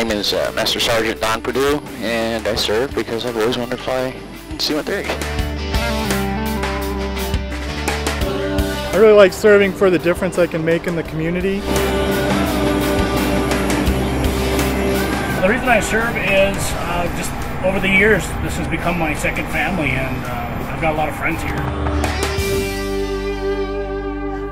name is Master Sergeant Don Perdue, and I serve because I've always wanted to fly C-130. I really like serving for the difference I can make in the community. The reason I serve is just over the years, this has become my second family, and I've got a lot of friends here.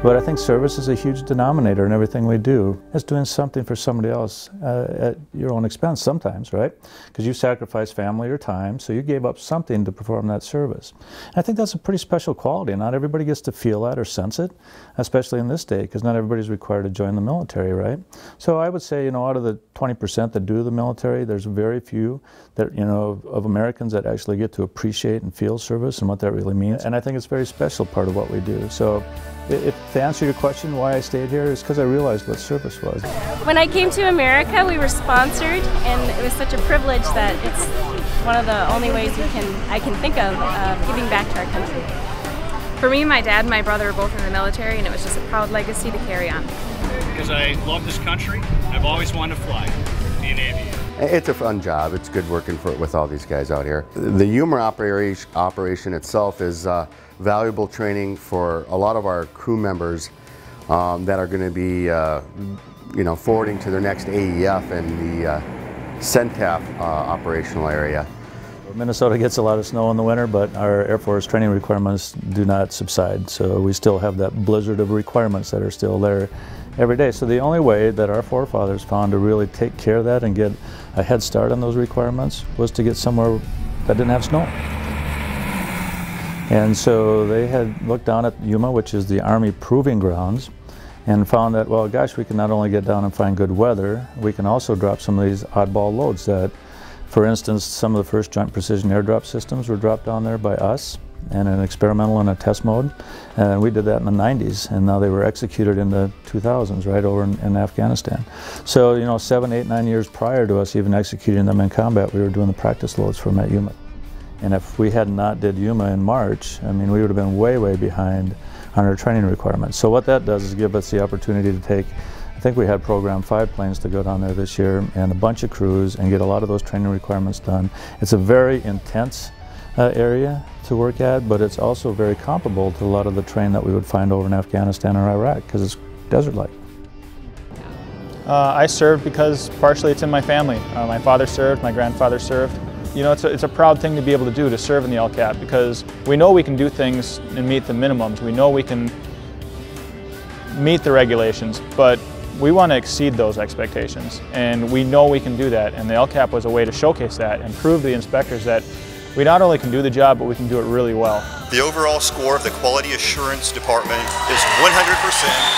But I think service is a huge denominator in everything we do. It's doing something for somebody else at your own expense sometimes, right? Because you sacrifice family or time, so you gave up something to perform that service. And I think that's a pretty special quality. Not everybody gets to feel that or sense it, especially in this day, because not everybody's required to join the military, right? So I would say, you know, out of the 20% that do the military, there's very few that, you know, of Americans that actually get to appreciate and feel service and what that really means. And I think it's a very special part of what we do. So to answer your question why I stayed here is because I realized what service was. When I came to America, we were sponsored, and it was such a privilege that it's one of the only ways I can think of giving back to our country. For me, my dad and my brother were both in the military, and it was just a proud legacy to carry on. Because I love this country, I've always wanted to fly, be an aviator. It's a fun job. It's good working with all these guys out here. The humor operation itself is valuable training for a lot of our crew members that are going to be, you know, forwarding to their next AEF in the CENTAF operational area. Minnesota gets a lot of snow in the winter, but our Air Force training requirements do not subside. So we still have that blizzard of requirements that are still there every day. So the only way that our forefathers found to really take care of that and get a head start on those requirements was to get somewhere that didn't have snow. And so they had looked down at Yuma, which is the Army Proving Grounds, and found that, well, gosh, we can not only get down and find good weather, we can also drop some of these oddball loads that, for instance, some of the first Joint Precision Airdrop systems were dropped down there by us in an experimental and a test mode. And we did that in the 90s, and now they were executed in the 2000s, right over in Afghanistan. So, you know, 7, 8, 9 years prior to us even executing them in combat, we were doing the practice loads for them at Yuma. And if we had not did Yuma in March, I mean, we would have been way, way behind on our training requirements. So what that does is give us the opportunity to take, I think we had programmed 5 planes to go down there this year and a bunch of crews and get a lot of those training requirements done. It's a very intense area to work at, but it's also very comparable to a lot of the terrain that we would find over in Afghanistan or Iraq, because it's desert-like. I served because partially it's in my family. My father served, my grandfather served. You know, it's a proud thing to be able to do, to serve in the LCAP, because we know we can do things and meet the minimums. We know we can meet the regulations, but we want to exceed those expectations, and we know we can do that, and the LCAP was a way to showcase that and prove to the inspectors that we not only can do the job, but we can do it really well. The overall score of the Quality Assurance Department is 100%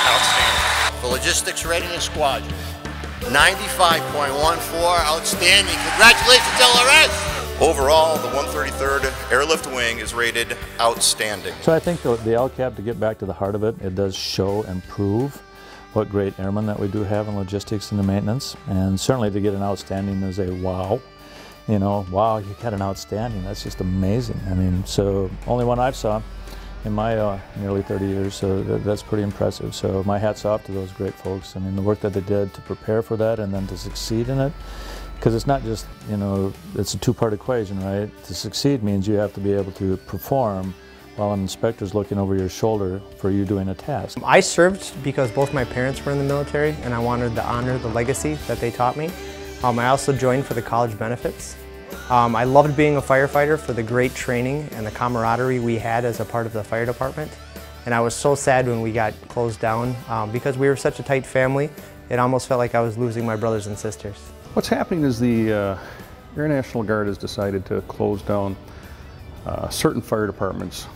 outstanding. The Logistics Readiness Squadron, 95.14, outstanding. Congratulations, LRS! Overall, the 133rd Airlift Wing is rated outstanding. So I think the LCAP, to get back to the heart of it, it does show and prove what great airmen that we do have in logistics and the maintenance, and certainly to get an outstanding is a wow. You know, wow, you got an outstanding, that's just amazing. I mean, so only one I've saw in my nearly 30 years, so that's pretty impressive. So my hat's off to those great folks. I mean, the work that they did to prepare for that and then to succeed in it, because it's not just, you know, it's a two-part equation, right? To succeed means you have to be able to perform while an inspector's looking over your shoulder for you doing a task. I served because both my parents were in the military, and I wanted to honor the legacy that they taught me. I also joined for the college benefits. I loved being a firefighter for the great training and the camaraderie we had as a part of the fire department. And I was so sad when we got closed down because we were such a tight family. It almost felt like I was losing my brothers and sisters. What's happening is the Air National Guard has decided to close down certain fire departments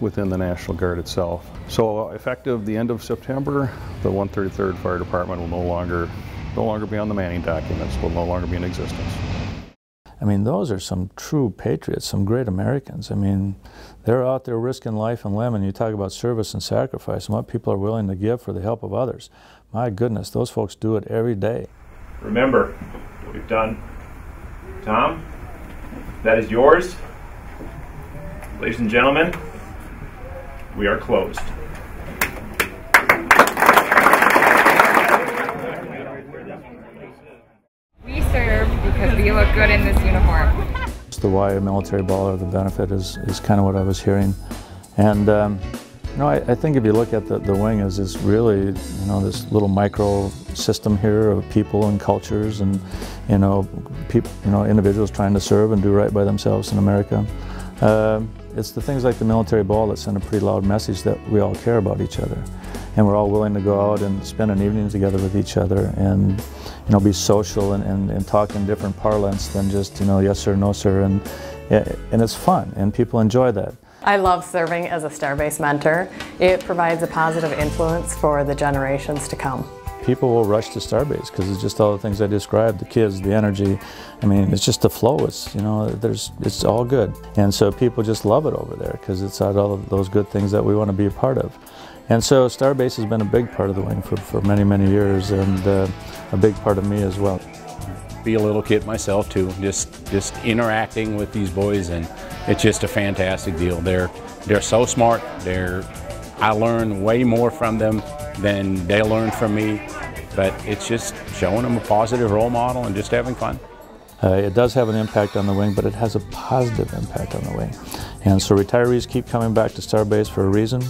within the National Guard itself. So effective the end of September, the 133rd Fire Department will no longer be on the manning documents, will no longer be in existence. I mean, those are some true patriots, some great Americans. I mean, they're out there risking life and limb, and you talk about service and sacrifice and what people are willing to give for the help of others. My goodness, those folks do it every day. Remember what we've done. Tom, that is yours. Ladies and gentlemen, we are closed. We serve because we look good in this uniform. The why a military ball or the benefit is kind of what I was hearing. And you know, I think if you look at the wing as this really, you know, this little micro system here of people and cultures and, you know, individuals trying to serve and do right by themselves in America. It's the things like the military ball that send a pretty loud message that we all care about each other. And we're all willing to go out and spend an evening together with each other and, you know, be social and talk in different parlance than just, you know, yes sir, no sir. And it's fun and people enjoy that. I love serving as a Starbase mentor. It provides a positive influence for the generations to come. People will rush to Starbase because it's just all the things I described, the kids, the energy. I mean, it's just the flow. It's, you know, it's all good. And so people just love it over there because it's all of those good things that we want to be a part of. And so Starbase has been a big part of the wing for many, many years and a big part of me as well. Be a little kid myself too, just interacting with these boys, and it's just a fantastic deal. They're so smart. I learn way more from them than they learn from me, but it's just showing them a positive role model and just having fun. It does have an impact on the wing, but it has a positive impact on the wing. And so retirees keep coming back to Starbase for a reason.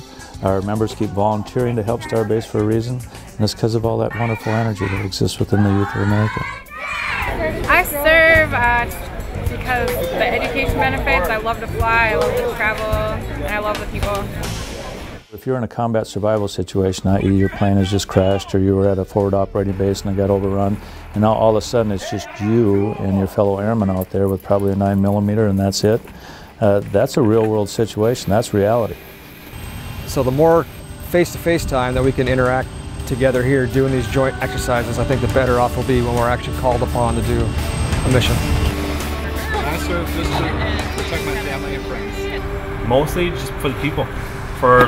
Our members keep volunteering to help Starbase for a reason, and it's because of all that wonderful energy that exists within the youth of America. I serve because the education benefits, I love to fly, I love to travel, and I love the people. If you're in a combat survival situation, i.e. your plane has just crashed or you were at a forward operating base and it got overrun, and now all of a sudden it's just you and your fellow airmen out there with probably a 9mm and that's it, that's a real world situation, that's reality. So the more face-to-face time that we can interact together here doing these joint exercises, I think the better off we'll be when we're actually called upon to do a mission. I serve just to protect my family and friends. Mostly just for the people, for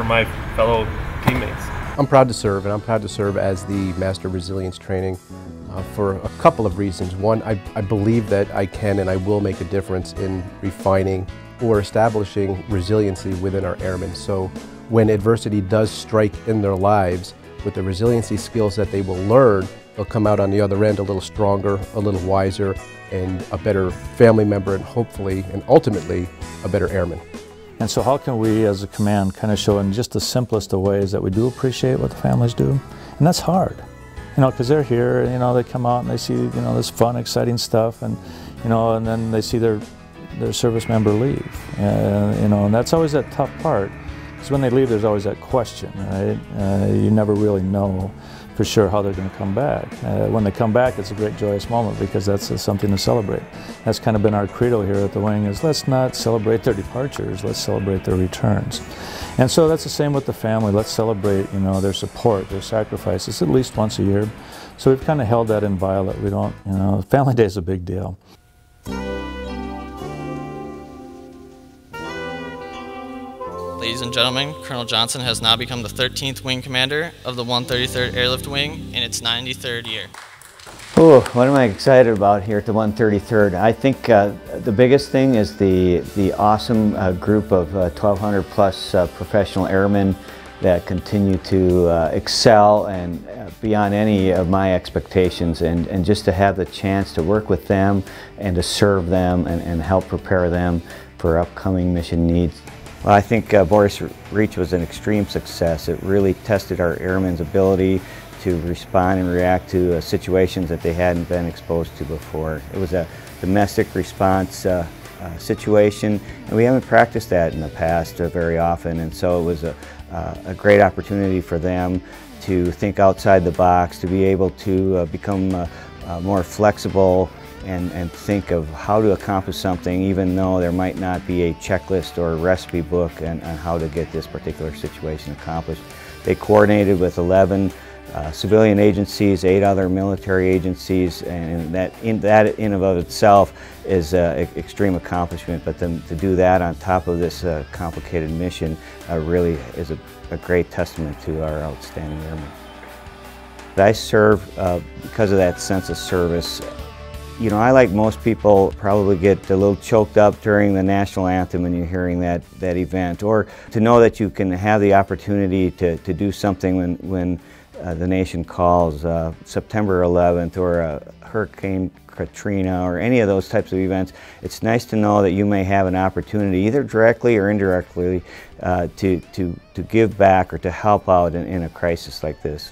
my fellow teammates. I'm proud to serve, and I'm proud to serve as the Master Resilience Training for a couple of reasons. One, I believe that I can and I will make a difference in refining or establishing resiliency within our airmen. So when adversity does strike in their lives, with the resiliency skills that they will learn, they'll come out on the other end a little stronger, a little wiser, and a better family member, and hopefully and ultimately a better airman. And so how can we as a command kind of show in just the simplest of ways that we do appreciate what the families do? And that's hard, you know, because they're here, you know, they come out and they see, you know, this fun, exciting stuff, and, you know, and then they see their service member leave, you know, and that's always that tough part. Because when they leave, there's always that question, right? You never really know for sure how they're going to come back. When they come back, it's a great joyous moment because that's something to celebrate. That's kind of been our credo here at the wing, is let's not celebrate their departures, let's celebrate their returns. And so that's the same with the family. Let's celebrate, you know, their support, their sacrifices at least once a year. So we've kind of held that in violet. We don't, you know, Family Day is a big deal. Ladies and gentlemen, Colonel Johnson has now become the 13th Wing Commander of the 133rd Airlift Wing in its 93rd year. Oh, what am I excited about here at the 133rd? I think the biggest thing is the awesome group of 1,200 plus professional airmen that continue to excel and beyond any of my expectations, and just to have the chance to work with them and to serve them and help prepare them for upcoming mission needs. Well, I think Boris Reach was an extreme success. It really tested our airmen's ability to respond and react to situations that they hadn't been exposed to before. It was a domestic response situation, and we haven't practiced that in the past very often, and so it was a great opportunity for them to think outside the box, to be able to become more flexible and think of how to accomplish something, even though there might not be a checklist or a recipe book on how to get this particular situation accomplished. They coordinated with 11 civilian agencies, 8 other military agencies, and that in and of itself is an extreme accomplishment. But then to do that on top of this complicated mission really is a great testament to our outstanding airmen. I serve because of that sense of service. You know, I, like most people, probably get a little choked up during the national anthem when you're hearing that event, or to know that you can have the opportunity to do something when the nation calls, September 11th or Hurricane Katrina or any of those types of events, it's nice to know that you may have an opportunity, either directly or indirectly, to give back or to help out in a crisis like this.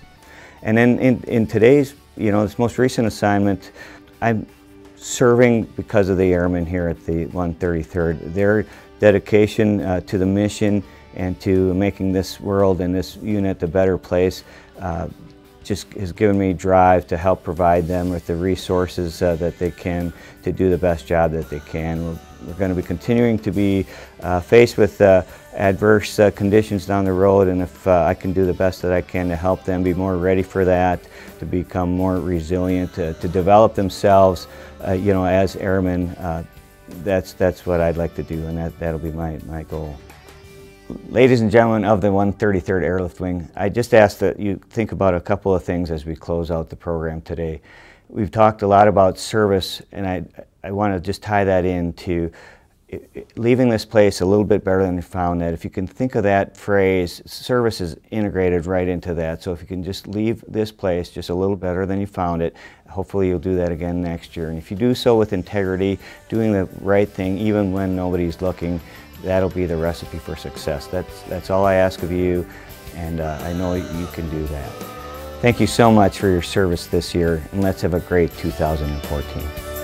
And then in today's, this most recent assignment, I'm serving because of the airmen here at the 133rd. Their dedication to the mission and to making this world and this unit a better place just has given me drive to help provide them with the resources that they can to do the best job that they can. We're going to be continuing to be faced with adverse conditions down the road, and if I can do the best that I can to help them be more ready for that, to become more resilient, to develop themselves, as airmen, that's what I'd like to do, and that'll be my goal. Ladies and gentlemen of the 133rd Airlift Wing, I just ask that you think about a couple of things as we close out the program today. We've talked a lot about service, and I want to just tie that into leaving this place a little bit better than you found it. If you can think of that phrase, service is integrated right into that. So if you can just leave this place just a little better than you found it, hopefully you'll do that again next year. And if you do so with integrity, doing the right thing even when nobody's looking, that'll be the recipe for success. That's all I ask of you, and I know you can do that. Thank you so much for your service this year, and let's have a great 2014.